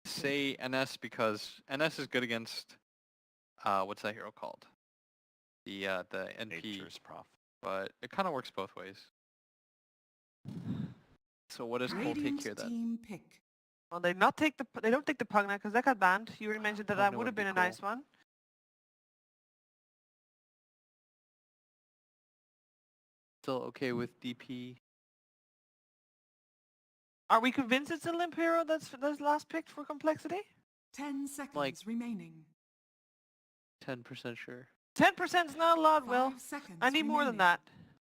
say NS because NS is good against what's that hero called? The NP. Nature's Prof. But it kind of works both ways. So what does Cole take here then? Team pick. Well, they don't take the Pugna because that got banned. You already mentioned that Pugna would would have be been a cool. nice one. Still okay with DP. Are we convinced it's a limp hero that's last picked for complexity? 10 seconds Like- remaining. 10% sure. 10% is not a lot, 5 Will. seconds I need more than remaining. that.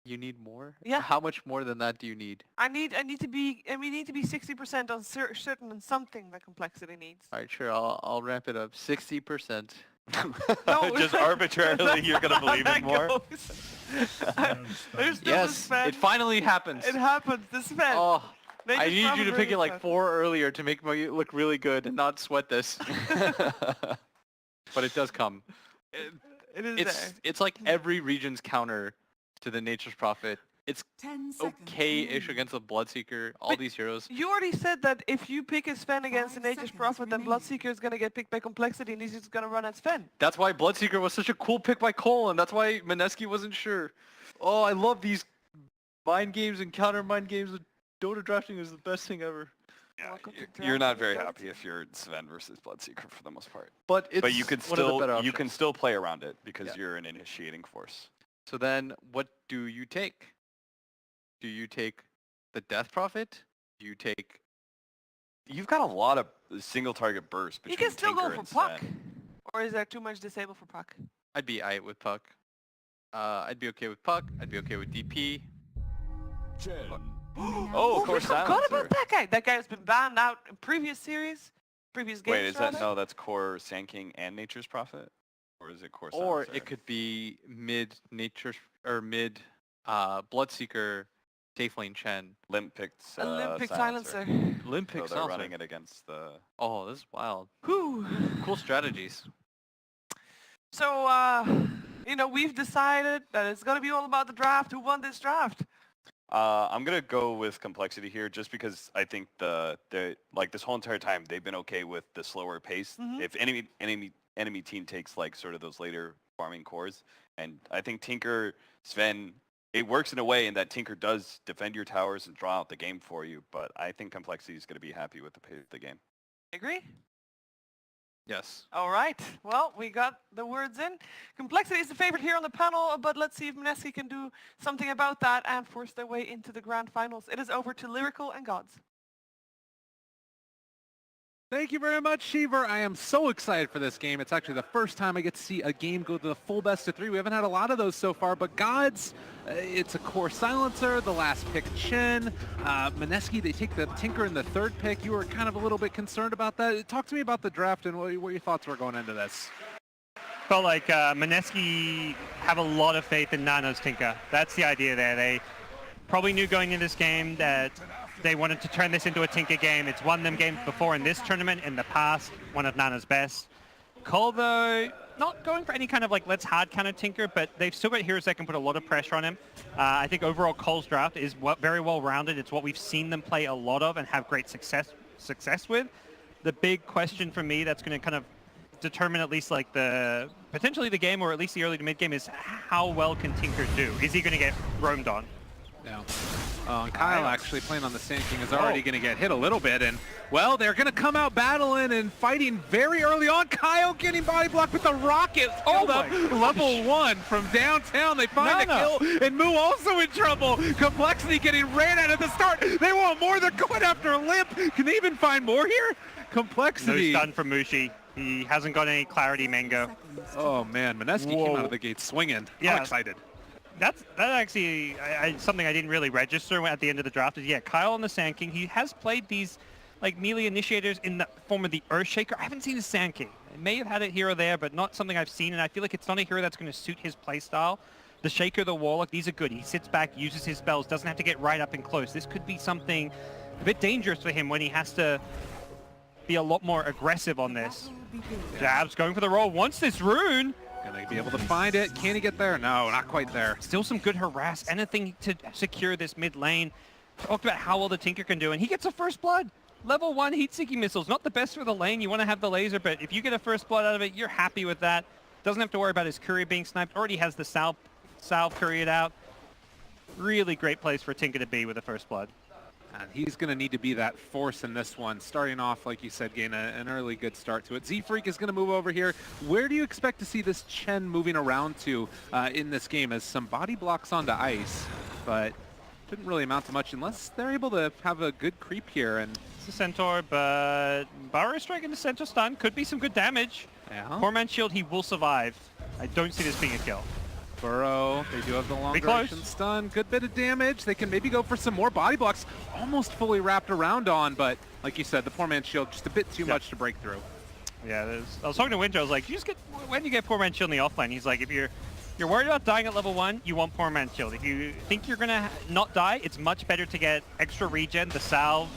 You need more? Yeah. How much more than that do you need? We need to be 60% on certain on something that complexity needs. All right, sure. I'll ramp it up. 60%. No, Just arbitrarily, you're gonna believe it more. There's still Yes, the Sven. it finally happens. It happens. The Sven. Oh, They I just need you to probably pick it like Sven. 4 earlier to make me look really good and not sweat this. But it does come. It is there. It's like every region's counter to the Nature's Prophet. It's 10 seconds okay-ish remaining. against the Bloodseeker, all But these heroes. You already said that if you pick a Sven against the 5 Nature's seconds Prophet, then remaining. Bloodseeker is going to get picked by complexity and he's just going to run at Sven. That's why Bloodseeker was such a cool pick by Cole, and that's why Mineski wasn't sure. Oh, I love these mind games and counter mind games. Dota drafting is the best thing ever. Yeah, Welcome to you're not drafting very Dota. happy if you're Sven versus Bloodseeker for the most part. But it's But you can one of the better you can options. still play around it because Yeah. you're an initiating force. So then, what do you take? Do you take the Death Prophet? Do you take... You've got a lot of single target bursts You between can still go Tinker for and Puck. Sven. Or is there too much disable for Puck? I'd be aight with Puck. I'd be okay with Puck. I'd be okay with DP. Oh, of course, we forgot Silencer. about that guy. That guy has been banned out in previous series, previous games. Wait, is that rather. no? That's Core Sand King and Nature's Prophet, or is it Core? Or Silencer? it could be mid Nature or mid Bloodseeker, Safelane Chen. Limp picked Olympic Silencer. silencer. Olympic So they're running it against the. Oh, this is wild. Whew. Cool strategies. So, you know, we've decided that it's going to be all about the draft. Who won this draft? I'm gonna go with complexity here, just because I think the like this whole entire time they've been okay with the slower pace. Mhm. If enemy team takes like sort of those later farming cores, and I think Tinker, Sven, it works in a way in that Tinker does defend your towers and draw out the game for you. But I think complexity is gonna be happy with the pace of the game. Agree? Yes. All right. Well, we got the words in. Complexity is the favorite here on the panel, but let's see if Mineski can do something about that and force their way into the grand finals. It is over to Lyrical and Gods. Thank you very much, Sheever. I am so excited for this game. It's actually the first time I get to see a game go to the full best of 3. We haven't had a lot of those so far, but Gods, it's a Core Silencer, the last pick Chen. Mineski, they take the Tinker in the 3rd pick. You were kind of a little bit concerned about that. Talk to me about the draft and what your thoughts were going into this. Felt like Mineski have a lot of faith in Nano's Tinker. That's the idea there. They probably knew going into this game that they wanted to turn this into a Tinker game. It's won them games before in this tournament, in the past, one of Nana's best. Cole, though, not going for any kind of like let's hard counter Tinker, but they've still got heroes that can put a lot of pressure on him. I think overall Cole's draft is very well rounded. It's what we've seen them play a lot of and have great success with. The big question for me that's going to kind of determine at least like the potentially the game, or at least the early to mid game, is how well can Tinker do? Is he going to get roamed on? Yeah. And Kyle actually playing on the Sand King is already going to get hit a little bit, and well, they're going to come out battling and fighting very early on. Kyle getting body blocked with the rocket. Killed up level 1 from downtown. They find the kill, and Moo also in trouble. Complexity getting ran out at the start. They want more. They're going after Limp. Can they even find more here? Complexity. No stun from Mushi. He hasn't got any clarity, Mango. Oh man, Mineski came out of the gate swinging. Yeah. I'm excited. That actually something I didn't really register at the end of the draft is, yeah, Kyle on the Sand King. He has played these like melee initiators in the form of the Earthshaker. I haven't seen the Sand King. He may have had it here or there, but not something I've seen, and I feel like it's not a hero that's going to suit his playstyle. The Shaker, the Warlock, these are good. He sits back, uses his spells, doesn't have to get right up and close. This could be something a bit dangerous for him when he has to be a lot more aggressive on this. Jabs going for the roll, wants this rune. Gonna be able to find it. Can he get there? No, not quite there. Still some good harass, anything to secure this mid lane. Talked about how well the Tinker can do, and he gets a first blood. level 1 heat-seeking missiles, not the best for the lane. You want to have the laser, but if you get a first blood out of it, you're happy with that. Doesn't have to worry about his courier being sniped. Already has the salve couriered out. Really great place for Tinker to be with the first blood. And he's going to need to be that force in this one. Starting off, like you said, gain an early good start to it. Z-Freak is going to move over here. Where do you expect to see this Chen moving around to in this game? As some body blocks onto ice, but didn't really amount to much unless they're able to have a good creep here. And it's a Centaur, but Burrow strike into Centaur stun could be some good damage. yeah. Poor man's shield, he will survive. I don't see this being a kill. Burrow, they do have the long Be duration close. stun. Good bit of damage. They can maybe go for some more body blocks. Almost fully wrapped around on, but like you said, the poor man's shield just a bit too much to break through. Yeah, I was talking to Winter. I was like, when you get poor man's shield in the offlane, he's like, if you're worried about dying at level 1, you want poor man's shield. If you think you're gonna not die, it's much better to get extra regen, the salve,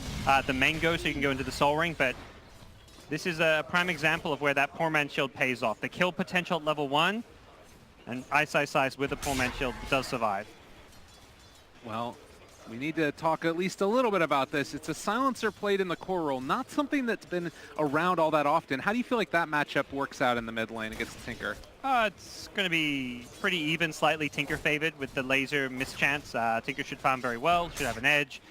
the mango, so you can go into the soul ring. But this is a prime example of where that poor man's shield pays off. The kill potential at level 1. And Ice with a poor man's shield does survive. Well, we need to talk at least a little bit about this. It's a silencer played in the core role, not something that's been around all that often. How do you feel like that matchup works out in the mid lane against Tinker? It's going to be pretty even, slightly Tinker favored with the laser mischance. Tinker should farm very well, should have an edge.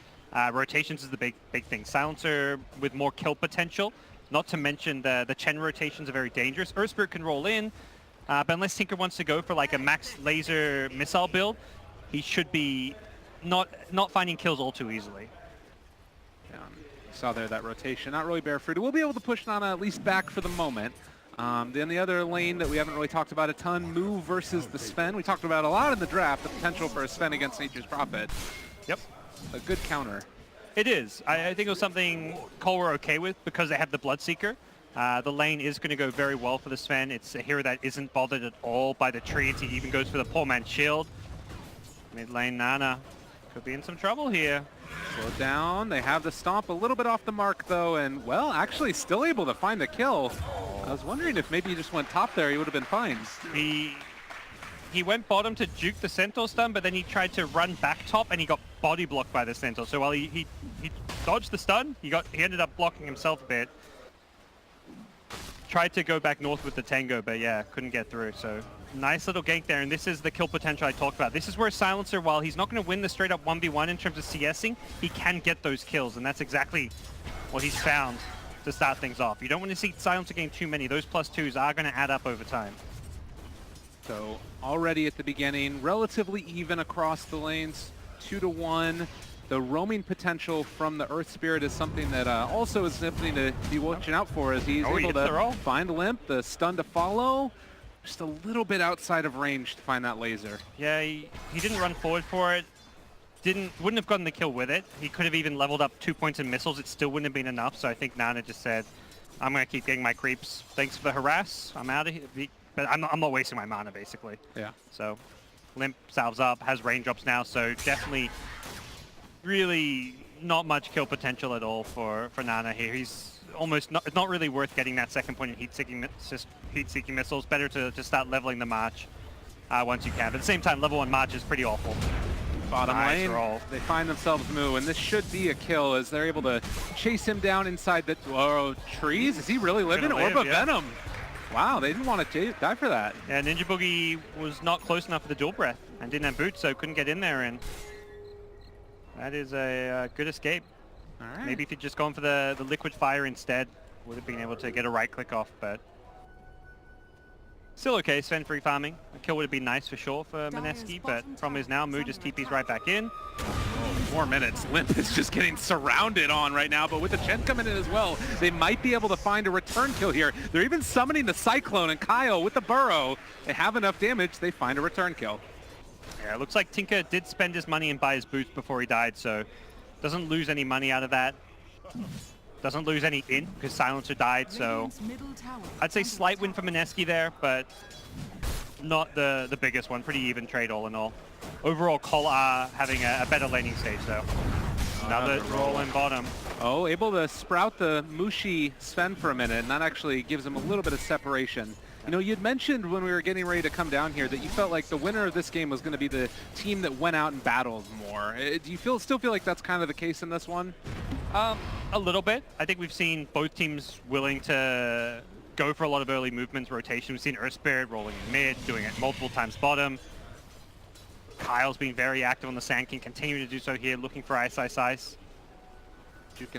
Rotations is the big thing. Silencer with more kill potential, not to mention the Chen rotations are very dangerous. Earth Spirit can roll in. But unless Tinker wants to go for like a max laser missile build, he should be not finding kills all too easily. Yeah, you saw there that rotation, not really barefruited. We'll be able to push Nana at least back for the moment. Then the other lane that we haven't really talked about a ton, Mu versus the Sven. We talked about a lot in the draft, the potential for a Sven against Nature's Prophet. Yep. A good counter. It is. I think it was something Cole were okay with because they have the Bloodseeker. The lane is going to go very well for the Sven. It's a hero that isn't bothered at all by the trees. He even goes for the poor man's shield. Mid lane Nana could be in some trouble here. Slow down. They have the stomp a little bit off the mark though, and well, actually still able to find the kill. I was wondering if maybe he just went top there, he would have been fine. He went bottom to juke the Centaur stun, but then he tried to run back top and he got body blocked by the Centaur. So while he dodged the stun, he ended up blocking himself a bit. Tried to go back north with the Tango, but yeah, couldn't get through. So nice little gank there, and this is the kill potential I talked about. This is where Silencer, while he's not going to win the straight up 1v1 in terms of CSing, he can get those kills, and that's exactly what he's found to start things off. You don't want to see Silencer gain too many. Those +2s are going to add up over time. So already at the beginning, relatively even across the lanes, 2-1. The roaming potential from the Earth Spirit is something that also is something to be watching out for, as he's able to find Limp, the stun to follow, just a little bit outside of range to find that laser. Yeah, he didn't run forward for it. Wouldn't have gotten the kill with it. He could have even leveled up 2 points in missiles. It still wouldn't have been enough. So I think Nana just said, I'm going to keep getting my creeps. Thanks for the harass. I'm out of here. But I'm not wasting my mana, basically. Yeah. So Limp salves up, has raindrops now. So definitely really not much kill potential at all for Nana here. He's almost not really worth getting that second point in heat-seeking missiles. Better to start leveling the March once you can. But at the same time, level 1 March is pretty awful. Bottom lane, they find themselves Mu, and this should be a kill as they're able to chase him down inside the trees. Is he really living? Orb of Venom. Wow, they didn't want to die for that. Yeah, Ninja Boogie was not close enough for the dual breath and didn't have boots, so couldn't get in there. And that is a good escape. All right. Maybe if he'd just gone for the liquid fire instead, would have been able to get a right click off, but still okay. Sven free farming. A kill would have been nice for sure for Mineski, but problem is now Mu just TP's right back in. 4 minutes. Limp is just getting surrounded on right now, but with the Chen coming in as well, they might be able to find a return kill here. They're even summoning the Cyclone, and Kyle with the Burrow, they have enough damage, they find a return kill. Yeah, it looks like Tinker did spend his money and buy his boots before he died, so doesn't lose any money out of that. Doesn't lose any in because Silencer died, so I'd say slight win for Mineski there, but not the biggest one. Pretty even trade all in all. Overall, Cole are having a better laning stage though. Another roll in bottom. Oh, able to sprout the Mushi Sven for a minute, and that actually gives him a little bit of separation. You know, you'd mentioned when we were getting ready to come down here that you felt like the winner of this game was going to be the team that went out and battled more. Do you still feel like that's kind of the case in this one? A little bit. I think we've seen both teams willing to go for a lot of early movements, rotation. We've seen Earth Spirit rolling in mid, doing it multiple times bottom. Kyle's been very active on the Sand King, continuing to do so here, looking for Ice. Juking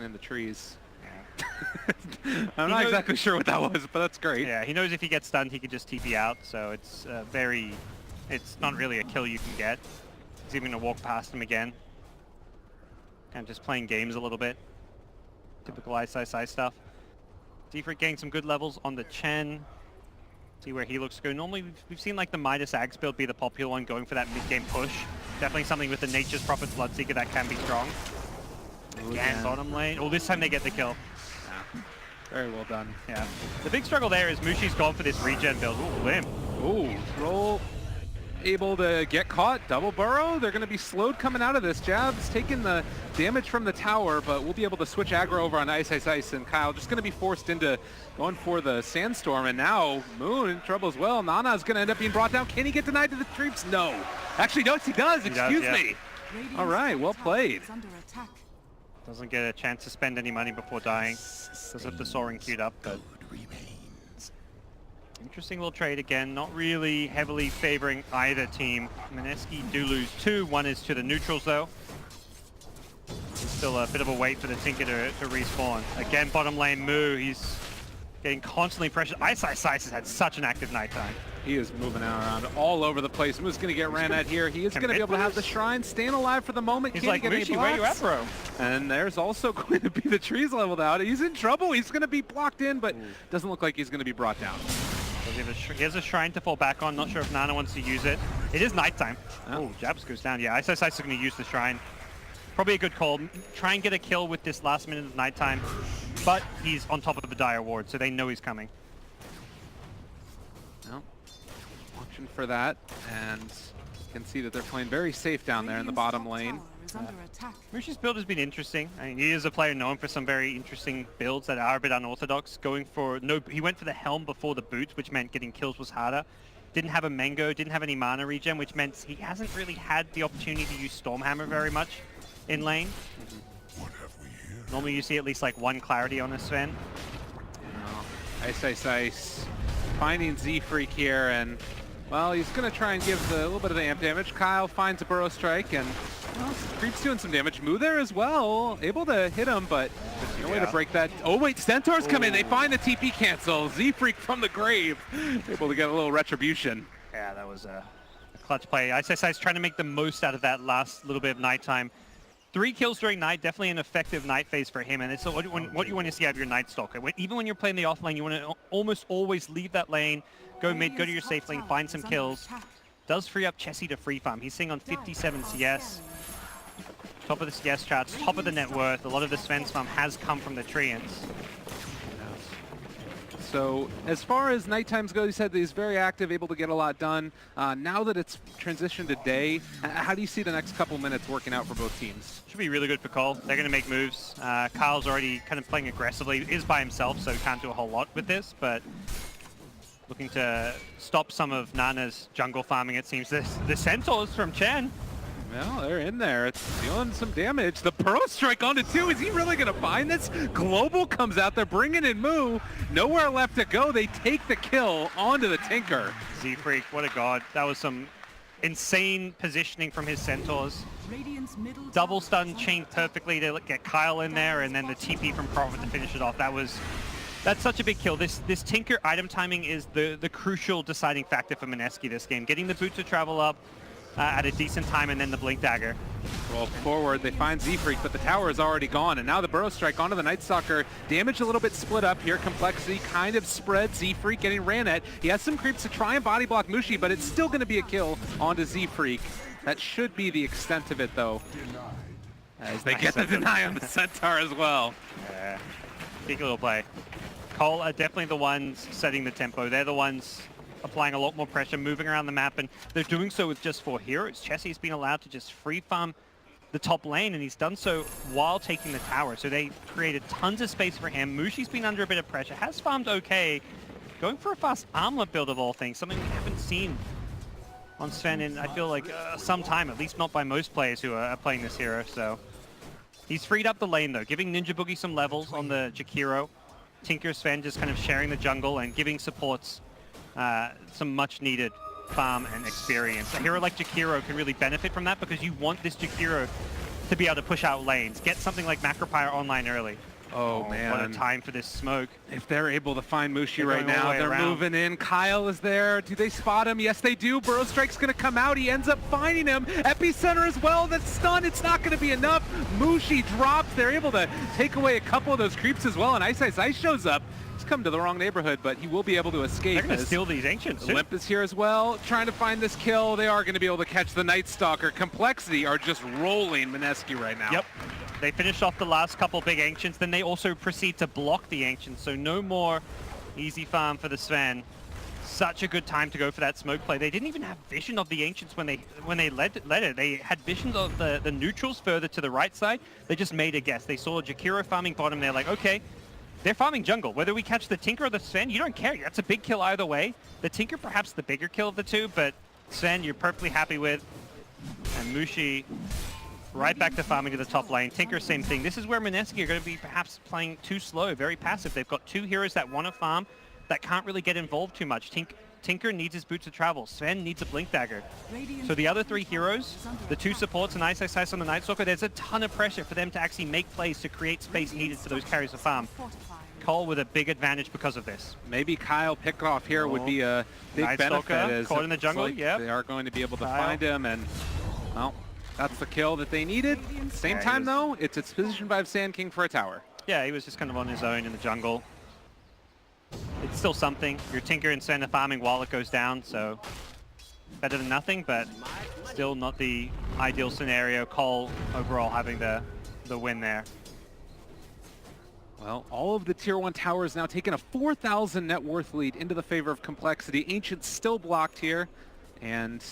in the trees. Yeah. I'm not exactly sure what that was, but that's great. Yeah, he knows if he gets stunned, he can just TP out, so it's it's not really a kill you can get. He's even going to walk past him again. Kind of just playing games a little bit. Typical Ice stuff. Z3 getting some good levels on the Chen. See where he looks good. Normally we've seen like the Midas Axe build be the popular one, going for that mid-game push. Definitely something with the Nature's Prophet Bloodseeker that can be strong. Again, bottom lane. Oh, this time they get the kill. Yeah. Very well done. Yeah. The big struggle there is Mushi's gone for this regen build. Ooh, limb. Ooh, roll. Able to get caught. Double burrow. They're going to be slowed coming out of this. Jab's taking the damage from the tower, but we'll be able to switch aggro over on Ice. And Kyle just going to be forced into going for the Sandstorm. And now Moon in trouble as well. Nana's going to end up being brought down. Can he get denied to the creeps? No. Actually, no, he does. Excuse me. All right, well played. Doesn't get a chance to spend any money before dying. Does have the Soaring queued up, but interesting little trade again. Not really heavily favoring either team. Mineski do lose 2. One is to the neutrals though. It's still a bit of a wait for the Tinker to respawn. Again, bottom lane Moo. He's getting constantly pressured. Ice has had such an active nighttime. He is moving around all over the place. Moo's going to get ran at here. He is going to be able to have the shrine, staying alive for the moment. He's Can't like, get any Mushi, where you at, bro? And there's also going to be the trees leveled out. He's in trouble. He's going to be blocked in, but doesn't look like he's going to be brought down. He has a shrine to fall back on. Not sure if Nana wants to use it. It is nighttime. Oh, Jabs goes down. Yeah, Ice is going to use the shrine. Probably a good call. Try and get a kill with this last minute of nighttime. But he's on top of the Dire Ward, so they know he's coming. Well, watching for that, and you can see that they're playing very safe down there in the bottom lane. Mushi's build has been interesting. I mean, he is a player known for some very interesting builds that are a bit unorthodox. He went for the Helm before the boot, which meant getting kills was harder. Didn't have a Mango, didn't have any mana regen, which meant he hasn't really had the opportunity to use Stormhammer very much in lane. Normally you see at least like one clarity on a Sven. Ice. Finding Z-Freak here, and well, he's going to try and give a little bit of the amp damage. Kyle finds a Burrow Strike, and well, Creep's doing some damage. Moo there as well, able to hit him, but no way to break that. Oh wait, Centaurs come in. They find the TP cancel. Z-Freak from the grave, able to get a little retribution. Yeah, that was a clutch play. Ice trying to make the most out of that last little bit of nighttime. 3 kills during night, definitely an effective night phase for him, and it's what you want to see out of your Night Stalker. Even when you're playing the off lane, you want to almost always leave that lane, go mid, go to your safe lane, find some kills. Does free up Chessie to free farm. He's sitting on 57 CS. Top of the CS charts, top of the net worth. A lot of the Sven's farm has come from the Treants. So as far as night times go, he said that he's very active, able to get a lot done. Now that it's transitioned to day, how do you see the next couple minutes working out for both teams? Should be really good for Cole. They're going to make moves. Kyle's already kind of playing aggressively. He is by himself, so he can't do a whole lot with this, but looking to stop some of Nana's jungle farming, it seems. The Centaurs from Chen. Well, they're in there. It's dealing some damage. The Burrow Strike onto 2. Is he really going to find this? Global comes out. They're bringing in Moo. Nowhere left to go. They take the kill onto the Tinker. Z-Freak, what a god. That was some insane positioning from his Centaurs. Double stun chained perfectly to get Kyle in there, and then the TP from Prophet to finish it off. That's such a big kill. This Tinker item timing is the crucial deciding factor for Mineski this game. Getting the boot to travel up at a decent time, and then the Blink Dagger. Roll forward, they find Z-Freak, but the tower is already gone, and now the Burrow Strike onto the Night Stalker. Damage a little bit split up here. compLexity kind of spread. Z-Freak getting ran at. He has some creeps to try and body block Mushi, but it's still going to be a kill onto Z-Freak. That should be the extent of it, though, as they get the deny on the Centaur as well. Yeah, big little play. Cole are definitely the ones setting the tempo. They're the ones applying a lot more pressure, moving around the map, and they're doing so with just 4 heroes. Chessie's been allowed to just free farm the top lane, and he's done so while taking the tower. So they created tons of space for him. Mushi's been under a bit of pressure, has farmed okay, going for a fast armlet build of all things, something we haven't seen on Sven in, I feel like, some time, at least not by most players who are playing this hero. So He's freed up the lane though, giving Ninja Boogie some levels on the Jakiro. Tinker, Sven just kind of sharing the jungle and giving supports some much needed farm and experience. A hero like Jakiro can really benefit from that because you want this Jakiro to be able to push out lanes. Get something like Macropyre online early. Oh man, what a time for this smoke. If they're able to find Mushi They're right going all now, the way they're around. moving in. Kyle is there. Do they spot him? Yes, they do. Burrow Strike's going to come out. He ends up finding him. Epicenter as well. That's stun. It's not going to be enough. Mushi drops. They're able to take away a couple of those creeps as well, and Ice shows up. He's come to the wrong neighborhood, but he will be able to escape. They're going to as steal these Ancients too. Limp is here as well, trying to find this kill. They are going to be able to catch the Night Stalker. compLexity are just rolling Mineski right now. Yep. They finished off the last couple big Ancients, then they also proceed to block the Ancients, so no more easy farm for the Sven. Such a good time to go for that smoke play. They didn't even have vision of the Ancients when they led it. They had vision of the neutrals further to the right side. They just made a guess. They saw Jakiro farming bottom. They're like, okay, they're farming jungle. Whether we catch the Tinker or the Sven, you don't care. That's a big kill either way. The Tinker perhaps the bigger kill of the two, but Sven you're perfectly happy with. And Mushi right back to farming to the top lane. Tinker, same thing. This is where Mineski are going to be perhaps playing too slow, very passive. They've got two heroes that want to farm that can't really get involved too much. Tinker needs his boots of travel. Sven needs a blink dagger. So the other three heroes, the two supports and Ice on the Night Stalker, there's a ton of pressure for them to actually make plays to create space needed for those carries to farm. Cole with a big advantage because of this. Maybe Kyle pickoff here would be a big Night benefit. Stalker As caught in the jungle, like yeah. They are going to be able to Kyle. find him, and well, that's the kill that they needed. Same Yeah, time though, it's positioned by Sand King for a tower. Yeah, he was just kind of on his own in the jungle. It's still something. Your Tinker and Sven are farming while it goes down, so better than nothing, but still not the ideal scenario. Cole overall having the win there. Well, all of the tier 1 towers now taking a 4,000 net worth lead into the favor of compLexity. Ancient's still blocked here, and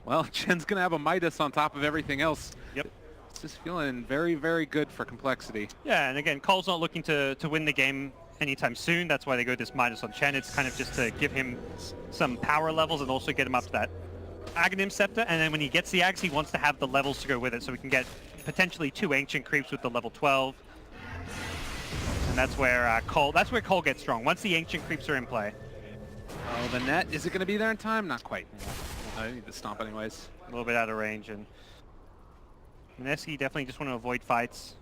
well, Chen's gonna have a Midas on top of everything else. Yep. It's just feeling very, very good for compLexity. Yeah, and again, Cole's not looking to win the game anytime soon. That's why they go this Midas on Chen. It's kind of just to give him some power levels and also get him up to that Aghanim Scepter. And then when he gets the Axe, he wants to have the levels to go with it, so we can get potentially 2 Ancient Creeps with the level 12. And that's where Cole gets strong, once the Ancient Creeps are in play. Oh, the net, is it gonna be there in time? Not quite. I need to stomp anyways. A little bit out of range, and Mineski definitely just want to avoid fights.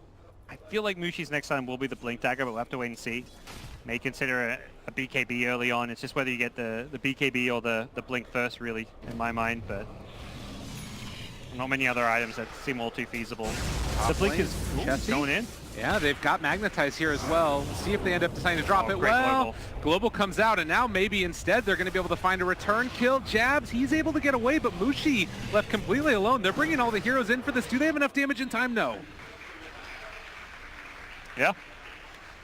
I feel like Mushi's next time will be the Blink Dagger, but we'll have to wait and see. May consider a BKB early on. It's just whether you get the BKB or the Blink first, really, in my mind, but not many other items that seem all too feasible. The Blink is going in. Yeah, they've got Magnetize here as well. See if they end up deciding to drop it. Great Well, Global comes out, and now maybe instead they're going to be able to find a return kill. Jabs, he's able to get away, but Mushi left completely alone. They're bringing all the heroes in for this. Do they have enough damage in time? No. Yeah.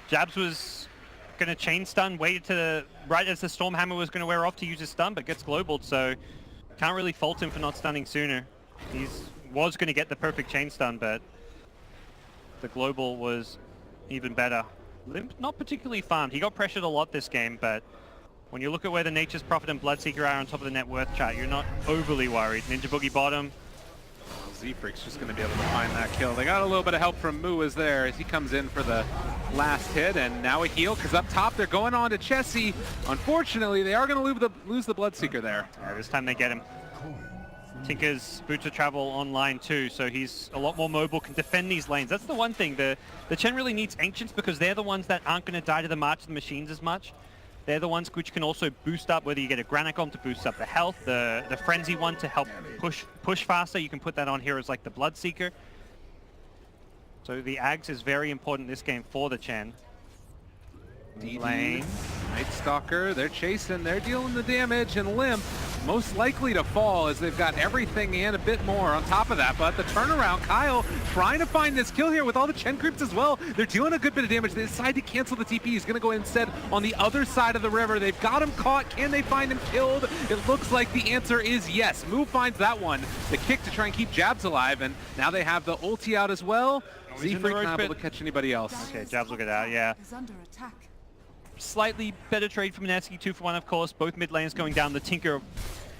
Jabs was going to chain stun, waited to right as the Stormhammer was going to wear off to use his stun, but gets globaled, so can't really fault him for not stunning sooner. He was going to get the perfect chain stun, but the global was even better. Limp, not particularly farmed. He got pressured a lot this game, but when you look at where the Nature's Prophet and Bloodseeker are on top of the net worth chart, you're not overly worried. Ninja Boogie bottom. Z-Freak's just going to be able to find that kill. They got a little bit of help from Mu as there as he comes in for the last hit, and now a heal because up top they're going on to Chessie. Unfortunately, they are going to lose the Bloodseeker there. Yeah, this time they get him. Tinker's boots of travel online too, so he's a lot more mobile, can defend these lanes. That's the one thing. The Chen really needs Ancients because they're the ones that aren't going to die to the March of the Machines as much. They're the ones which can also boost up, whether you get a Granicom to boost up the health, the Frenzy one to help push faster. You can put that on heroes like the Bloodseeker. So the Ags is very important in this game for the Chen. Lane. Night Stalker, they're chasing, they're dealing the damage, and Limp most likely to fall as they've got everything and a bit more on top of that. But the turnaround, Kyle trying to find this kill here with all the Chen creeps as well. They're dealing a good bit of damage. They decide to cancel the TP. He's going to go instead on the other side of the river. They've got him caught. Can they find him killed? It looks like the answer is yes. Mu finds that one. The kick to try and keep Jabs alive, and now they have the ulti out as well. Z-Freak not able to catch anybody else. Okay, Jabs will get out, yeah. Slightly better trade from Mineski, 2-for-1 of course. Both mid lanes going down. The Tinker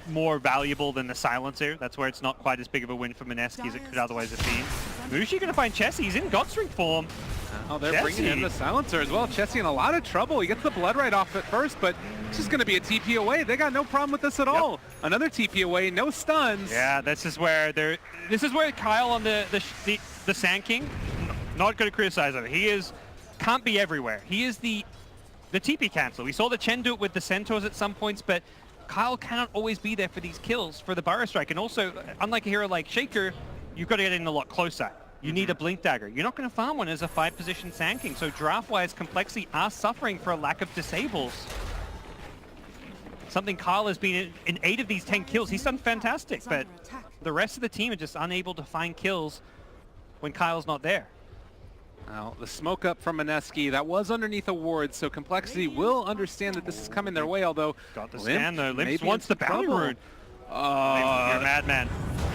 more valuable than the Silencer. That's where it's not quite as big of a win for Mineski as it could otherwise have been. Mushi gonna find Chessie. He's in Godstring form. Oh, they're bringing in the silencer as well. Chessie in a lot of trouble. He gets the blood right off at first, but it's just going to be a TP away. They got no problem with this at all. Another TP away, no stuns. Yeah, this is where Kyle on the Sand King, not going to criticize him. He can't be everywhere. He is the TP cancel. We saw the Chen do it with the Centaurs at some points, but Kyle cannot always be there for these kills for the Burrow Strike. And also, unlike a hero like Shaker, you've got to get in a lot closer. You need a Blink Dagger. You're not going to farm one as a 5-position Sand King. So draft-wise, compLexity are suffering for a lack of disables. Something Kyle has been in 8 of these 10 kills. He's done fantastic, but the rest of the team are just unable to find kills when Kyle's not there. Now, the smoke up from Mineski, that was underneath a ward, so compLexity will understand that this is coming their way, although got the scan though. Limp maybe wants the bounty rune. You're a madman.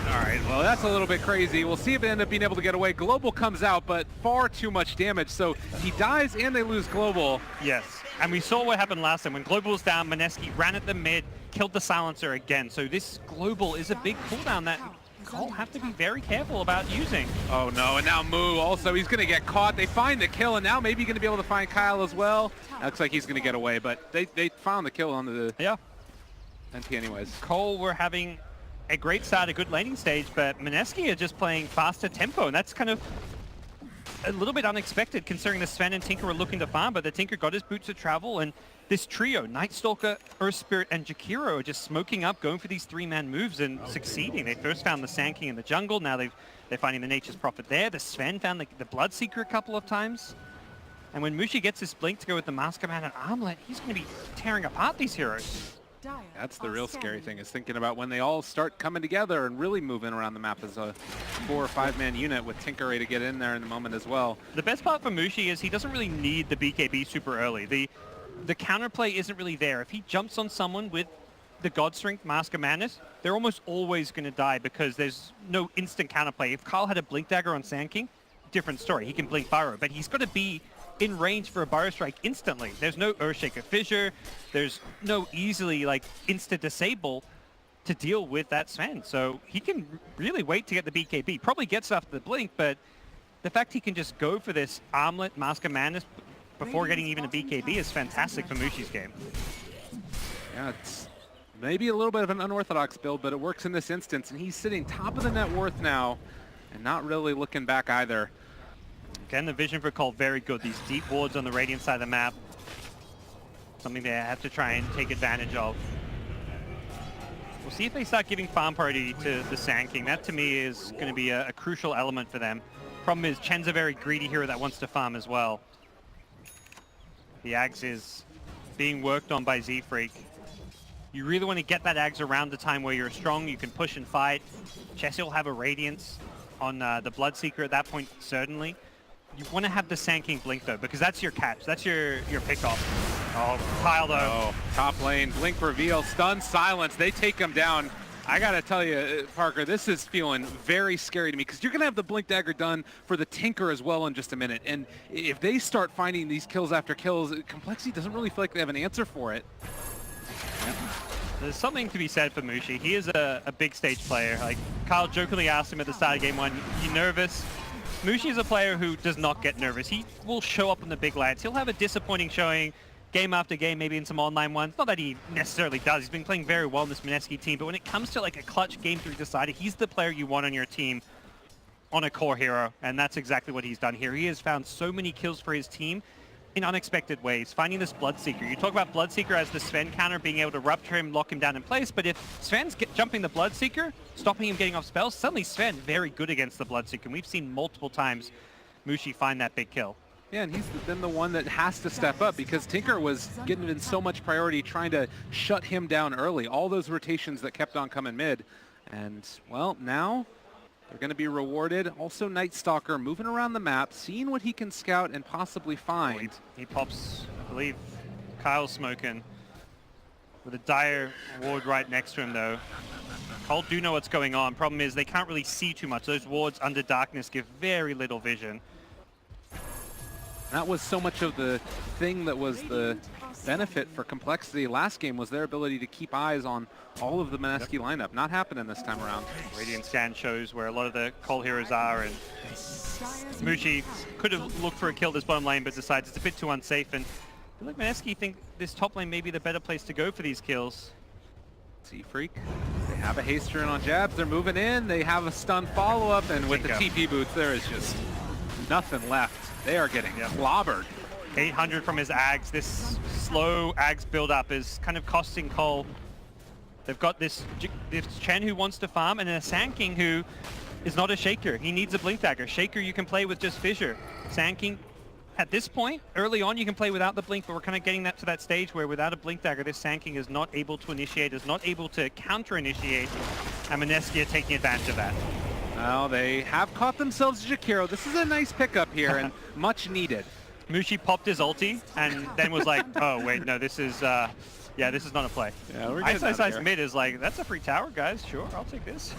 All right, well, that's a little bit crazy. We'll see if they end up being able to get away. Global comes out, but far too much damage, so he dies and they lose Global. Yes, and we saw what happened last time. When Global was down, Mineski ran at the mid, killed the silencer again. So this Global is a big cooldown that Cole have to be very careful about using. Oh no, and now Moo also, he's going to get caught. They find the kill, and now maybe going to be able to find Kyle as well. Looks like he's going to get away, but they found the kill on the NT anyways. Cole were having a great start, a good laning stage, but Mineski are just playing faster tempo, and that's kind of a little bit unexpected considering the Sven and Tinker were looking to farm, but the Tinker got his boots of travel, and this trio, Night Stalker, Earth Spirit, and Jakiro are just smoking up, going for these 3-man moves and succeeding. They first found the Sand King in the jungle, now they're finding the Nature's Prophet there. The Sven found the Bloodseeker a couple of times. And when Mushi gets his blink to go with the Master Man and Armlet, he's going to be tearing apart these heroes. That's the real scary thing, is thinking about when they all start coming together and really moving around the map as a 4 or 5-man unit with Tinker to get in there in the moment as well. The best part for Mushi is he doesn't really need the BKB super early. The counterplay isn't really there. If he jumps on someone with the God Strength Mask of Madness, they're almost always going to die because there's no instant counterplay. If Kyle had a Blink Dagger on Sand King, different story. He can Blink Burrow, but he's got to be in range for a Burrow Strike instantly. There's no Earthshaker Fissure. There's no easily insta-disable to deal with that Sven. So he can really wait to get the BKB. Probably gets after the Blink, but the fact he can just go for this Armlet, Mask of Madness before getting even a BKB is fantastic for Mushi's game. Yeah, it's maybe a little bit of an unorthodox build, but it works in this instance, and he's sitting top of the net worth now and not really looking back either. Again, the vision for Cole, very good. These deep wards on the Radiant side of the map, something they have to try and take advantage of. We'll see if they start giving farm priority to the Sand King. That, to me, is going to be a crucial element for them. Problem is, Chen's a very greedy hero that wants to farm as well. The Ags is being worked on by Z-Freak. You really want to get that Ags around the time where you're strong, you can push and fight. Chessie will have a Radiance on the Bloodseeker at that point, certainly. You want to have the Sand King blink, though, because that's your catch. That's your pickoff. Oh, Kyle, though. Oh, top lane, blink reveal, stun, silence. They take him down. I got to tell you, Parker, this is feeling very scary to me because you're going to have the Blink Dagger done for the Tinker as well in just a minute. And if they start finding these kills after kills, compLexity doesn't really feel like they have an answer for it. There's something to be said for Mushi. He is a big stage player. Like, Kyle jokingly asked him at the start of game 1, you nervous? Mushi is a player who does not get nervous. He will show up on the big lands. He'll have a disappointing showing game after game, maybe in some online ones. Not that he necessarily does. He's been playing very well in this Mineski team, but when it comes to a clutch game 3 decider, he's the player you want on your team on a core hero, and that's exactly what he's done here. He has found so many kills for his team in unexpected ways, finding this Bloodseeker. You talk about Bloodseeker as the Sven counter, being able to rupture him, lock him down in place, but if Sven's jumping the Bloodseeker, stopping him getting off spells, suddenly Sven very good against the Bloodseeker, and we've seen multiple times Mushi find that big kill. Yeah, and he's been the one that has to step up because Tinker was getting in so much priority trying to shut him down early. All those rotations that kept on coming mid. And, well, now they're going to be rewarded. Also, Night Stalker moving around the map, seeing what he can scout and possibly find. He pops, I believe, Kyle's smoking with a dire ward right next to him, though. Cole do know what's going on. Problem is they can't really see too much. Those wards under darkness give very little vision. That was so much of the thing that was the benefit for compLexity last game was their ability to keep eyes on all of the Mineski lineup. Not happening this time around. Radiant scan shows where a lot of the Cole heroes are, and Mushi could have looked for a kill this bottom lane, but decides it's a bit too unsafe. And I feel like Mineski think this top lane may be the better place to go for these kills. Z-Freak, they have a haster in on jabs, they're moving in, they have a stun follow-up, and with the TP boots, there is just nothing left. They are getting clobbered. 800 from his Ags. This slow Ags build-up is kind of costing Cole. They've got this Chen who wants to farm, and then a Sand King who is not a Shaker. He needs a Blink Dagger. Shaker you can play with just Fissure. Sand King, at this point, early on you can play without the Blink, but we're kind of getting that to that stage where without a Blink Dagger, this Sand King is not able to initiate, is not able to counter-initiate, and Mineski are taking advantage of that. Well, they have caught themselves Jakiro. This is a nice pickup here and much needed. Mushi popped his ulti and then was like, oh wait, no, this is this is not a play. Yeah, we're getting Ice mid is like, that's a free tower, guys. Sure, I'll take this.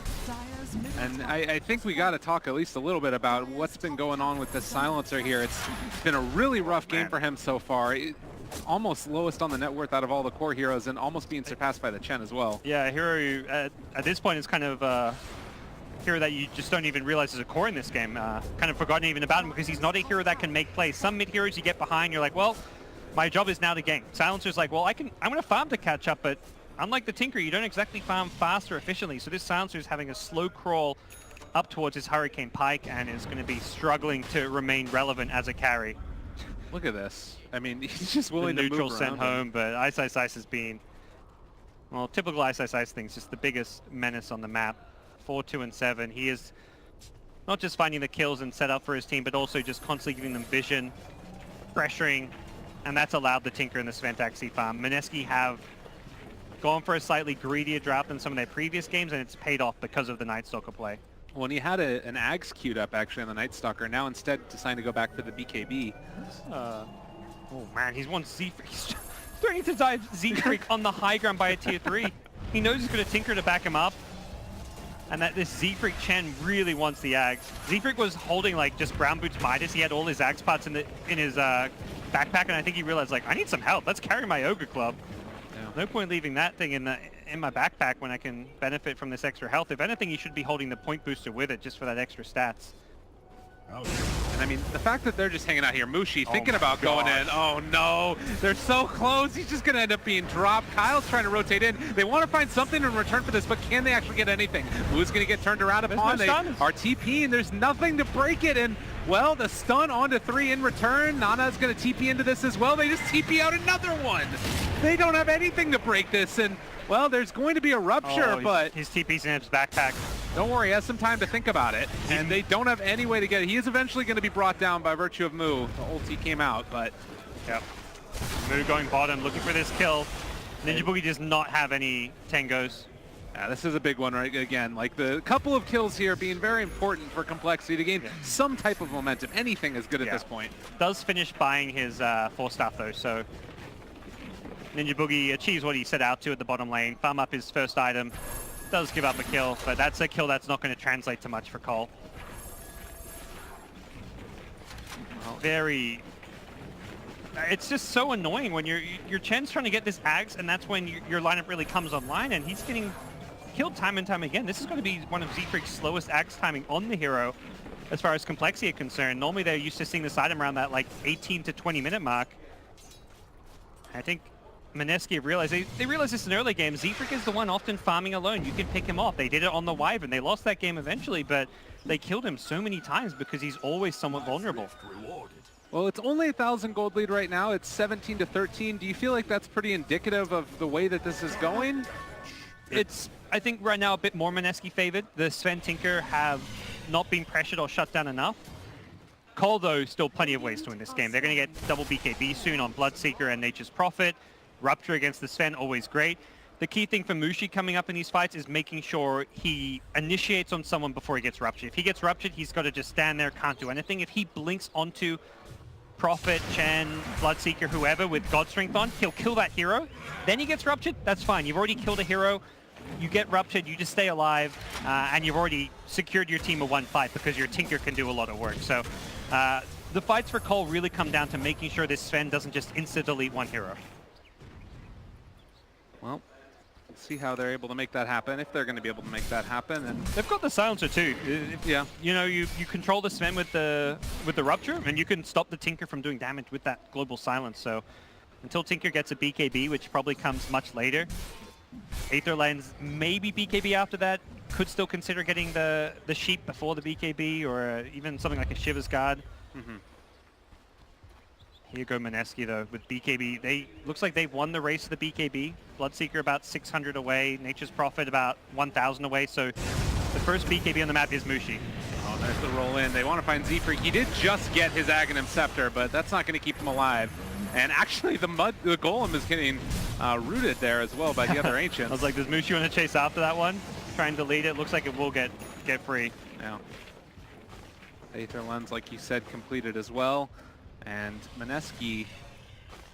And I think we got to talk at least a little bit about what's been going on with this silencer here. It's been a really rough game for him so far. Almost lowest on the net worth out of all the core heroes, and almost being surpassed by the Chen as well. Yeah, a hero at this point is kind of hero that you just don't even realize is a core in this game. Kind of forgotten even about him because he's not a hero that can make plays. Some mid heroes you get behind, you're like, well, my job is now to gank. Silencer's like, well, I'm going to farm to catch up, but unlike the Tinker, you don't exactly farm fast or efficiently. So this Silencer is having a slow crawl up towards his Hurricane Pike and is going to be struggling to remain relevant as a carry. Look at this. I mean, he's just willing to neutral move sent around home, but Ice has been, well, typical Ice things, just the biggest menace on the map. 4, 2, and 7. He is not just finding the kills and set up for his team, but also just constantly giving them vision, pressuring, and that's allowed the Tinker and the Sventaxi farm. Mineski have gone for a slightly greedier draft than some of their previous games, and it's paid off because of the Night Stalker play. Well, and he had an Ags queued up actually on the Night Stalker. Now instead deciding to go back for the BKB. Oh man, he's one Z-Freak. He's threatening to dive Z-Freak on the high ground by a tier 3. He knows he's going to Tinker to back him up. And that this Z-Freak Chen really wants the Ags. Z-Freak was holding like just Brown Boots Midas. He had all his Ags pots in his backpack, and I think he realized like, I need some help. Let's carry my Ogre Club. Yeah. No point leaving that thing in my backpack when I can benefit from this extra health. If anything, you should be holding the point booster with it just for that extra stats. And I mean, the fact that they're just hanging out here, Mushi thinking about going in. Oh no, they're so close. He's just going to end up being dropped. Kyle's trying to rotate in. They want to find something in return for this, but can they actually get anything? Who's going to get turned around upon? They are TPing. There's nothing to break it. And, well, the stun onto 3 in return. Nana's going to TP into this as well. They just TP out another one. They don't have anything to break this. And, well, there's going to be a rupture, but his TP's in his backpack. Don't worry, he has some time to think about it, and they don't have any way to get it. He is eventually going to be brought down by virtue of Mu. The ulti came out, but... Yep. Mu going bottom, looking for this kill. Ninja Boogie does not have any tangos. Yeah, this is a big one, right? Again, like the couple of kills here being very important for compLexity to gain some type of momentum. Anything is good at this point. Does finish buying his 4-staff, though, so... Ninja Boogie achieves what he set out to at the bottom lane, farm up his first item. Does give up a kill, but that's a kill that's not going to translate to much for Cole. Well, it's just so annoying when your Chen's trying to get this Ags, and that's when your lineup really comes online, and he's getting killed time and time again. This is going to be one of Z-Freak's slowest Ags timing on the hero as far as compLexity is concerned. Normally they're used to seeing this item around that like 18 to 20 minute mark. I think Mineski realized, they realized this in early games. Z-Freak is the one often farming alone. You can pick him off. They did it on the Wyvern. They lost that game eventually, but they killed him so many times because he's always somewhat vulnerable. Well, it's only 1,000 gold lead right now. It's 17 to 13. Do you feel like that's pretty indicative of the way that this is going? It's, I think, right now a bit more Mineski favored. The Sven Tinker have not been pressured or shut down enough. Cole, though, still plenty of ways to win this game. They're going to get double BKB soon on Bloodseeker and Nature's Prophet. Rupture against the Sven, always great. The key thing for Mushi coming up in these fights is making sure he initiates on someone before he gets ruptured. If he gets ruptured, he's got to just stand there, can't do anything. If he blinks onto Prophet, Chen, Bloodseeker, whoever with God Strength on, he'll kill that hero. Then he gets ruptured, that's fine. You've already killed a hero. You get ruptured, you just stay alive, and you've already secured your team a 1 fight because your Tinker can do a lot of work. So the fights for Cole really come down to making sure this Sven doesn't just insta-delete one hero. See how they're able to make that happen, if they're going to be able to make that happen. And They've got the silencer too. yeah, You know, you control the Sven with the rupture, and you can stop the Tinker from doing damage with that global silence. So until Tinker gets a BKB, which probably comes much later, Aether Lens, maybe BKB after that, could still consider getting the sheep before the BKB, or even something like a Shiva's Guard. Here go Mineski though with BKB. Looks like they've won the race to the BKB. Bloodseeker about 600 away. Nature's Prophet about 1,000 away. So the first BKB on the map is Mushi. oh, there's the roll in. They want to find Z-Freak. He did just get his Aghanim Scepter, but that's not going to keep him alive. And actually, the Golem is getting rooted there as well by the other Ancients. I was like, does Mushi want to chase after that one? Try and delete it. Looks like it will get free. Yeah. Aether Lens, like you said, completed as well. And Mineski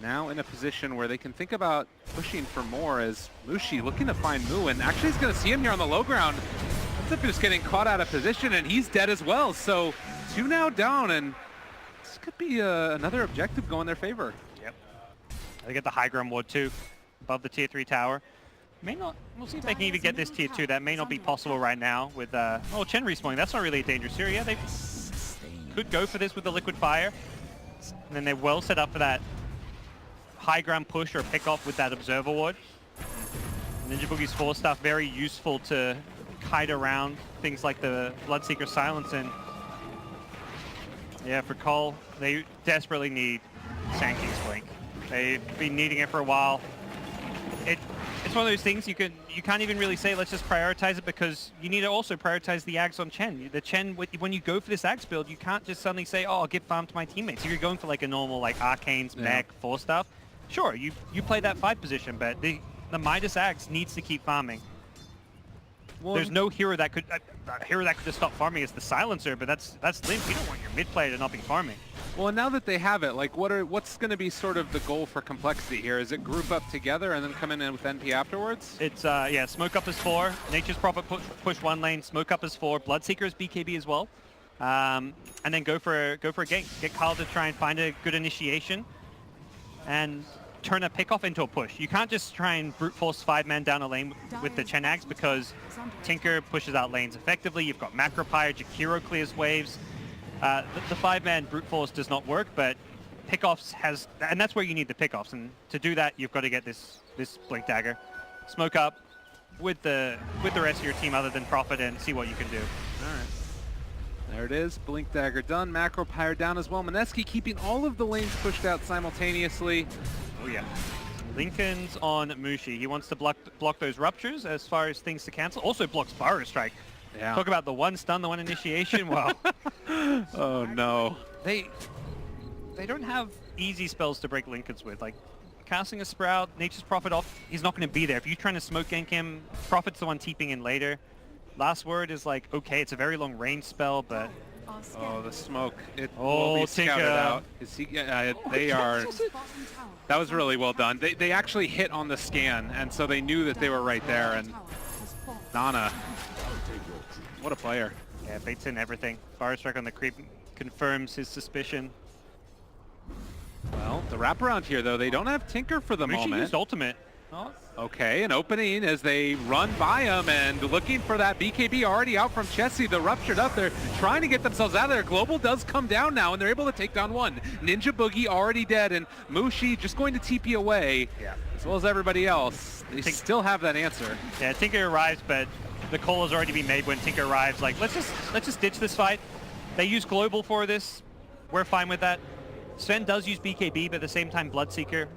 now in a position where they can think about pushing for more, as Mushi looking to find Mu, and actually he's going to see him here on the low ground. Ends just getting caught out of position, and he's dead as well. So 2 now down, and this could be another objective go in their favor. Yep. They get the high ground ward too, above the tier 3 tower. May not. We'll see if they can even get this tier 2. That may not be possible right now with Chen respawning. That's not really a dangerous area. They could go for this with the liquid fire. And then they're well set up for that high ground push or pick off with that observer ward. Ninja Boogie's 4 stuff very useful to kite around things like the Bloodseeker silence. And yeah, for Cole, they desperately need Sand King's Blink. They've been needing it for a while. It's one of those things you can't even really say let's just prioritize it, because you need to also prioritize the Ags on Chen. The Chen, when you go for this Ags build, you can't just suddenly say, oh, I'll give farm to my teammates. If you're going for like a normal like Arcanes, Mech, 4 stuff, sure, you play that 5 position, but the Midas Ags needs to keep farming. Well, there's no hero that could just stop farming is the Silencer, but that's Limp. You don't want your mid player to not be farming. Well, now that they have it, like, what's going to be sort of the goal for compLexity here? Is it group up together and then come in with NP afterwards? It's yeah, Smoke Up is 4, Nature's Prophet push 1 lane, Smoke Up is 4, Bloodseeker is BKB as well, and then go for a gank. Get Carl to try and find a good initiation, and turn a pick off into a push. You can't just try and brute force 5-man down a lane with the Chen Ags, because Tinker pushes out lanes effectively. You've got Macropyre, Jakiro clears waves. The 5-man brute force does not work, but pickoffs has, and that's where you need the pickoffs. And to do that, you've got to get this Blink Dagger, Smoke Up with the rest of your team other than Prophet, and see what you can do. All right. There it is. Blink Dagger done. Macropyre down as well. Mineski keeping all of the lanes pushed out simultaneously. Oh yeah. Lincoln's on Mushi. He wants to block those ruptures as far as things to cancel. Also blocks Burrow Strike. Yeah. Talk about the 1 stun, the 1 initiation. Wow. Oh no. They don't have easy spells to break Lincolns with. Like casting a Sprout, Nature's Prophet off, he's not going to be there. If you're trying to smoke gank him, Prophet's the one TPing in later. Last Word is like, okay, it's a very long range spell, but... Oh, the smoke. It Oh, will be scouted Tinker. out. Is he, they are... That was really well done. They actually hit on the scan, and so they knew that they were right there, and Nana... What a player. Yeah, baits in everything. Burrow Strike on the creep confirms his suspicion. Well, the wraparound here, though, they don't have Tinker for the Mushi moment. used ultimate. Oh, okay, an opening as they run by him and looking for that BKB already out from Chessie. The ruptured up there, trying to get themselves out of there. Global does come down now, and they're able to take down 1. Ninja Boogie already dead, and Mushi just going to TP away, as well as everybody else. They still have that answer. Yeah, Tinker arrives, but the call has already been made when Tinker arrives. Like, let's just ditch this fight. They use Global for this. We're fine with that. Sven does use BKB, but at the same time Bloodseeker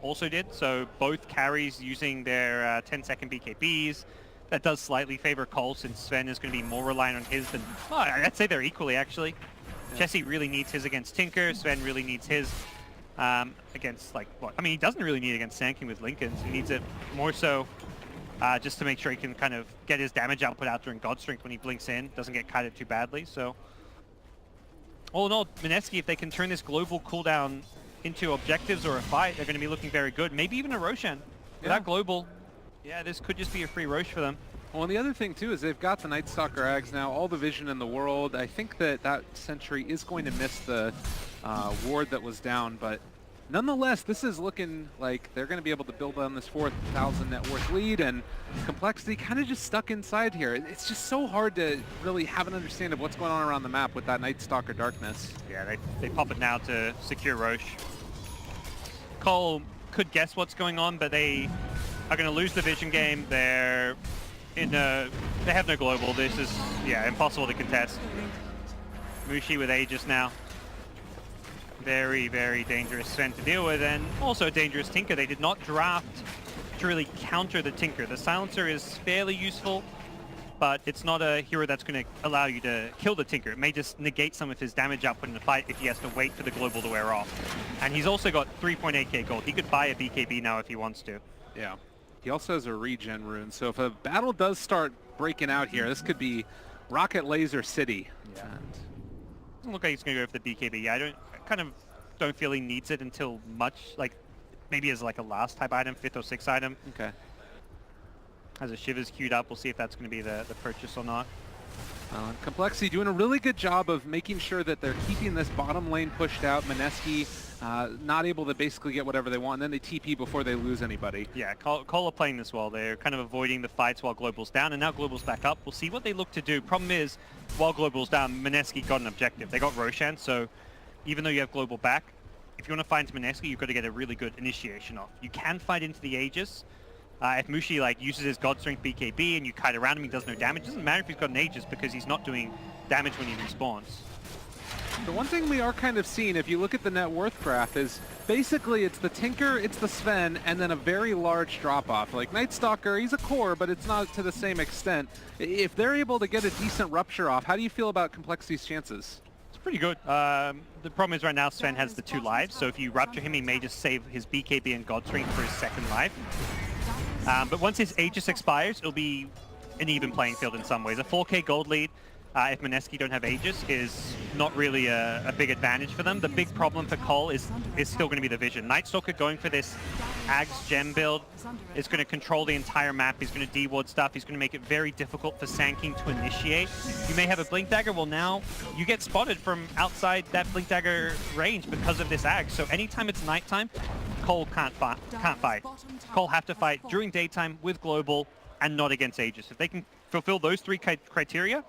also did. So both carries using their 10-second BKBs. That does slightly favor Cole, since Sven is going to be more reliant on his than... Well, I'd say they're equally, actually. Yeah. Chessie really needs his against Tinker. Sven really needs his against, like, what? I mean, he doesn't really need it against Sand King with Lincolns. He needs it more so just to make sure he can kind of get his damage output out during God Strength when he blinks in. Doesn't get kited too badly, so... All in all, Mineski, if they can turn this global cooldown into objectives or a fight, they're going to be looking very good. Maybe even a Roshan. Without global, yeah, this could just be a free Rosh for them. Well, and the other thing, too, is they've got the Night Stalker Ags now, all the vision in the world. I think that Sentry is going to miss the ward that was down, but Nonetheless, this is looking like they're going to be able to build on this 4,000 net worth lead, and compLexity kind of just stuck inside here. It's just so hard to really have an understanding of what's going on around the map with that Night Stalker darkness. Yeah, they pop it now to secure Roche. Cole could guess what's going on, but they are going to lose the vision game. They have no global. This is, yeah, impossible to contest. Mushi with Aegis now. Very, very dangerous Sven to deal with, and also a dangerous Tinker. They did not draft to really counter the Tinker. The Silencer is fairly useful, but it's not a hero that's going to allow you to kill the Tinker. It may just negate some of his damage output in the fight if he has to wait for the global to wear off. And he's also got 3.8k gold. He could buy a BKB now if he wants to. Yeah. He also has a regen rune, so if a battle does start breaking out here, this could be Rocket Laser City. Yeah. Doesn't look like he's going to go for the BKB. I kind of don't feel he needs it until maybe as like a last type item, 5th or 6th item. Okay. Has a Shivers queued up. We'll see if that's going to be the purchase or not. compLexity doing a really good job of making sure that they're keeping this bottom lane pushed out. Mineski not able to basically get whatever they want, and then they TP before they lose anybody. Yeah, Cole are playing this well. They're kind of avoiding the fights while Global's down, and now Global's back up. We'll see what they look to do. Problem is, while Global's down, Mineski got an objective. They got Roshan, so even though you have Global back, if you want to find Mineski, you've got to get a really good initiation off. You can fight into the Aegis. If Mushi uses his God Strength BKB and you kite around him, he does no damage. It doesn't matter if he's got an Aegis because he's not doing damage when he respawns. The one thing we are kind of seeing, if you look at the net worth graph, is basically it's the Tinker, it's the Sven, and then a very large drop-off. Like Night Stalker, he's a core, but it's not to the same extent. If they're able to get a decent rupture off, how do you feel about compLexity's chances? Pretty good. The problem is right now Sven has the 2 lives, so if you rupture him, he may just save his BKB and God Strength for his 2nd life. But once his Aegis expires, it'll be an even playing field in some ways. A 4k gold lead, if Mineski don't have Aegis, is not really a big advantage for them. The big problem for Cole is still going to be the vision. Night Stalker going for this Ags gem build is going to control the entire map. He's going to deward stuff. He's going to make it very difficult for Sand King to initiate. You may have a Blink Dagger. Well, now you get spotted from outside that Blink Dagger range because of this Ags. So anytime it's nighttime, Cole can't fight. Cole have to fight during daytime with Global and not against Aegis. If they can fulfill those 3 criteria,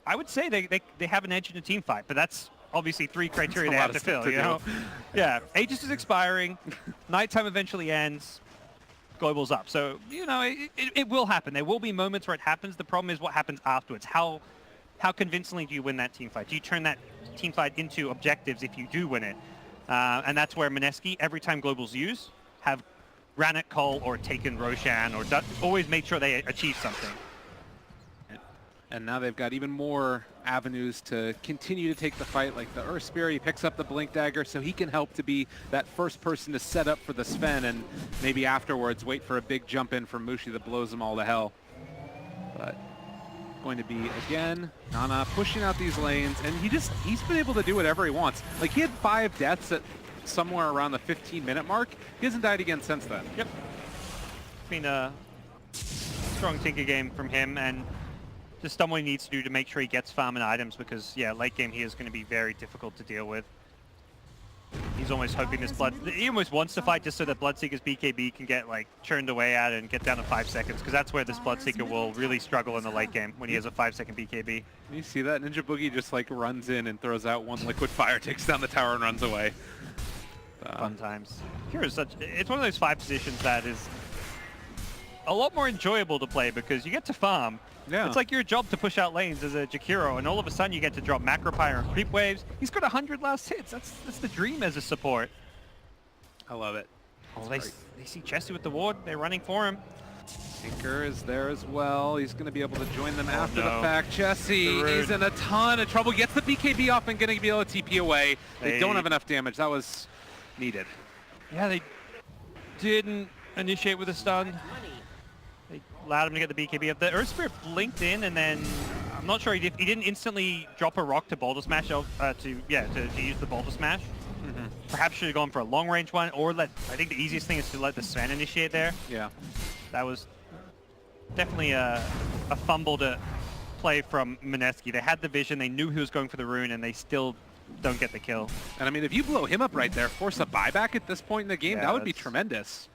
I would say they have an edge in a team fight, but that's obviously 3 criteria they have to fill, you know? Yeah, Aegis is expiring, nighttime eventually ends, Global's up. So, you know, it will happen. There will be moments where it happens. The problem is what happens afterwards. How convincingly do you win that team fight? Do you turn that team fight into objectives if you do win it? And that's where Mineski, every time Global's used, have ran at Cole or taken Roshan or always made sure they achieve something. And now they've got even more avenues to continue to take the fight, like the Earth Spirit. He picks up the Blink Dagger so he can help to be that first person to set up for the Sven, and maybe afterwards wait for a big jump in from Mushi that blows them all to hell. But going to be, again, Nana pushing out these lanes, and he's been able to do whatever he wants. Like, he had 5 deaths at somewhere around the 15-minute mark. He hasn't died again since then. Yep. It's been a strong Tinker game from him, and just done what he needs to do to make sure he gets farm and items, because, yeah, late game here is going to be very difficult to deal with. He's almost hoping this he almost wants to fight just so that Bloodseeker's BKB can get, like, churned away at and get down to 5 seconds, because that's where this Bloodseeker will really struggle in the late game, when he has a 5-second BKB. You see that? Ninja Boogie just, like, runs in and throws out 1 liquid fire, takes down the tower and runs away. Fun times. Here is it's one of those 5 positions that is a lot more enjoyable to play, because you get to farm. Yeah. It's like your job to push out lanes as a Jakiro, and all of a sudden you get to drop Macro Pyre and Creep Waves. He's got 100 last hits. That's the dream as a support. I love it. Oh, they see Chessie with the ward. They're running for him. Tinker is there as well. He's going to be able to join them after no. the fact. Chessie is in a ton of trouble. Gets the BKB off and going to be able to TP away. They don't have enough damage. That was needed. Yeah, they didn't initiate with a stun. They allowed him to get the BKB up. The Earth Spirit blinked in, and then I'm not sure he didn't instantly drop a rock to Boulder Smash to use the Boulder Smash. Mm-hmm. Perhaps should have gone for a long range one, or I think the easiest thing is to let the Sven initiate there. Yeah. That was definitely a fumble to play from Mineski. They had the vision, they knew he was going for the rune, and they still don't get the kill. And I mean, if you blow him up right there, force a buyback at this point in the game, Yeah, that would be that's- tremendous.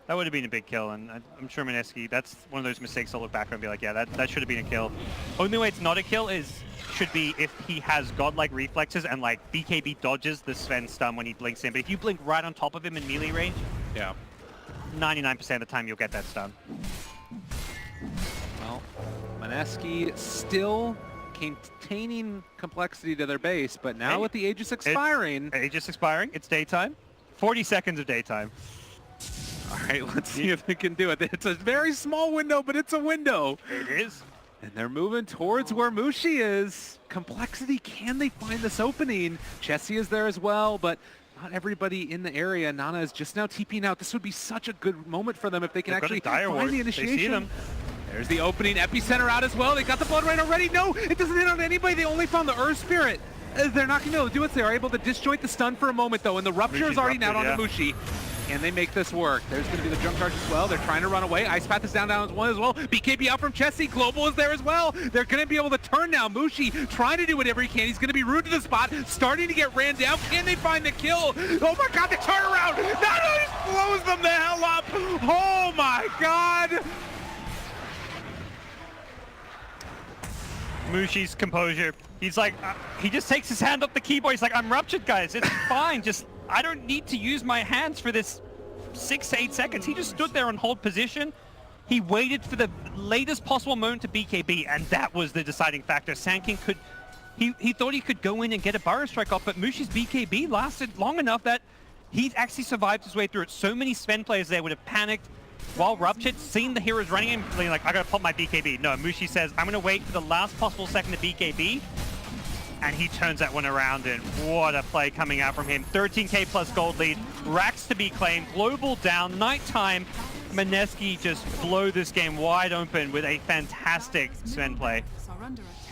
That would have been a big kill, and I'm sure Mineski, that's one of those mistakes I'll look back and be like, yeah, that should have been a kill. Only way it's not a kill should be if he has godlike reflexes and like BKB dodges the Sven stun when he blinks in. But if you blink right on top of him in melee range, Yeah. 99% of the time you'll get that stun. Well, Mineski still containing complexity to their base, but now Hey, with the Aegis expiring. Aegis expiring, it's daytime. 40 seconds of daytime. All right, let's see if they can do it. It's a very small window, but it's a window. It is. And they're moving towards where Mushi is. Complexity, can they find this opening? Chessie is there as well, but not everybody in the area. Nana is just now TPing out. This would be such a good moment for them if they can They've got a actually dire find ward. the They see initiation. them. There's the opening. Epicenter out as well. They got the Blood Rain already. No, it doesn't hit on anybody. They only found the Earth Spirit. They're not going to be able to do it. They are able to disjoint the stun for a moment, though, and the Rupture is Mushi's already down ruptured, onto Mushi. Can they make this work? There's going to be the jump charge as well. They're trying to run away. Ice Path is down as one as well. BKB out from Chessie. Global is there as well. They're going to be able to turn now. Mushi trying to do whatever he can. He's going to be rude to the spot. Starting to get ran down. Can they find the kill? Oh my God, the turnaround. That just blows them the hell up. Oh my God. Mushi's composure. He's like, he just takes his hand off the keyboard. He's like, I'm ruptured, guys. It's fine. Just, I don't need to use my hands for this 6 to 8 seconds. He just stood there in hold position. He waited for the latest possible moment to BKB, and that was the deciding factor. Sanking could, he thought he could go in and get a Burrow Strike off, but Mushi's BKB lasted long enough that he actually survived his way through it. So many Sven players there would have panicked while ruptured, seen the heroes running in, being like, I gotta pop my BKB. No, Mushi says, I'm gonna wait for the last possible second to BKB, and he turns that one around, and what a play coming out from him. 13k plus gold lead, racks to be claimed, global down, nighttime. Mineski just blow this game wide open with a fantastic Sven play.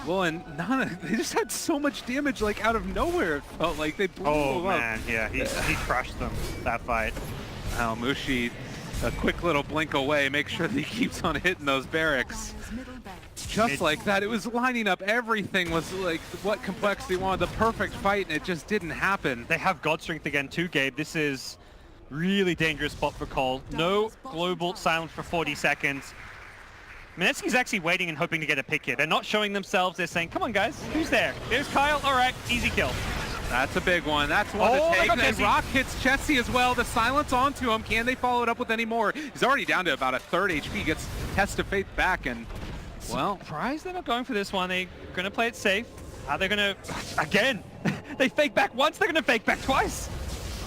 Well, and Nana, they just had so much damage, like, out of nowhere. It felt like they blew Oh them up. man, yeah, he crushed them, that fight. Now Mushi, a quick little blink away, make sure that he keeps on hitting those barracks. Just like that, it was lining up. Everything was like what Complexity wanted, the perfect fight, and it just didn't happen. They have God Strength again too, Gabe. This is really dangerous spot for Cole. No global silence for 40 seconds. Mineski's actually waiting and hoping to get a pick here. They're not showing themselves. They're saying, come on, guys. Who's there? There's Kyle. All right, easy kill. That's a big one. That's one Oh, to take. they got And Chessie. Rock hits Chessie as well. The silence onto him. Can they follow it up with any more? He's already down to about a third HP. Gets Test of Faith back, and well, Surprised they're not going for this one. They're going to play it safe. Are they going to... Again, they fake back once. They're going to fake back twice.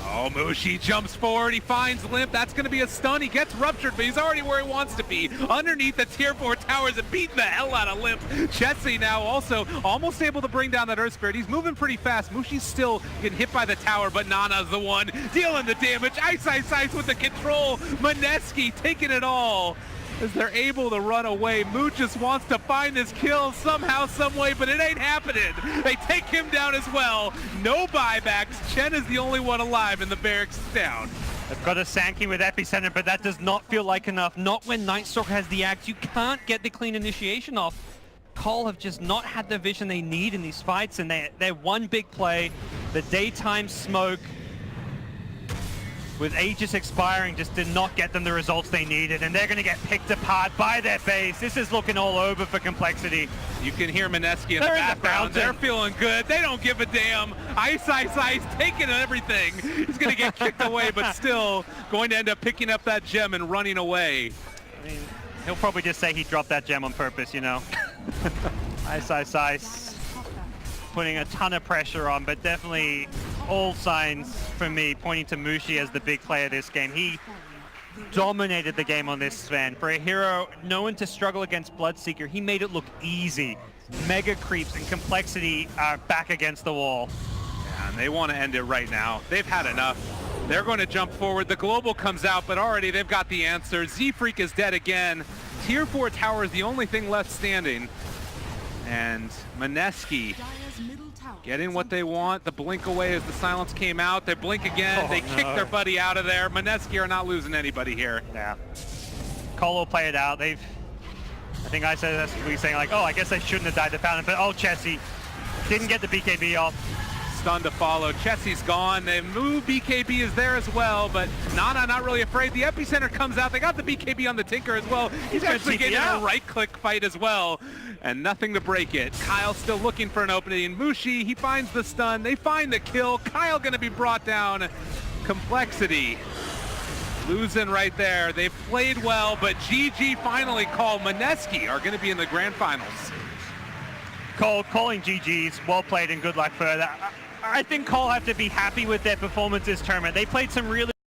oh, Mushi jumps forward. He finds Limp. That's going to be a stun. He gets ruptured, but he's already where he wants to be. Underneath the tier 4 towers and beating the hell out of Limp. Chessie now also almost able to bring down that Earth Spirit. He's moving pretty fast. Mushi's still getting hit by the tower, but Nana's the one dealing the damage. Ice with the control. Mineski taking it all as they're able to run away. Moo just wants to find this kill somehow, some way, but it ain't happening. They take him down as well. No buybacks. Chen is the only one alive, and the barracks is down. They've got a Sankey with Epicenter, but that does not feel like enough. Not when Nightstalker has the axe. You can't get the clean initiation off. Cole have just not had the vision they need in these fights, and they're one big play. The daytime smoke with Aegis expiring just did not get them the results they needed, and they're going to get picked apart by their base. This is looking all over for Complexity. You can hear Mineski in the They're in the background. They're fountain. feeling good. They don't give a damn. Ice, taking everything. He's going to get kicked away, but still going to end up picking up that gem and running away. I mean, he'll probably just say he dropped that gem on purpose, you know. Ice. Putting a ton of pressure on, but definitely all signs for me pointing to Mushi as the big player this game. He dominated the game on this Sven. For a hero known to struggle against Bloodseeker, he made it look easy. Mega creeps and Complexity are back against the wall. And they want to end it right now. They've had enough. They're going to jump forward. The global comes out, but already they've got the answer. Z-Freak is dead again. Tier 4 tower is the only thing left standing. And Mineski getting what they want. The blink away as the silence came out. They blink again. Oh, they no. kick their buddy out of there. Mineski are not losing anybody here. Yeah. Cole will play it out. I think I said that's we saying like, oh, I guess they shouldn't have died the fountain, but oh, Chessie didn't get the BKB off. stun to follow. Chessie's gone. They move. BKB is there as well, but Nana not really afraid. The epicenter comes out. They got the BKB on the Tinker as well. He's actually getting a right-click fight as well, and nothing to break it. Kyle still looking for an opening. Mushi, he finds the stun. They find the kill. Kyle going to be brought down. compLexity losing right there. They've played well, but GG finally called. Mineski are going to be in the grand finals. Calling GG's, well played and good luck further. I think Cole have to be happy with their performance this tournament. They played some really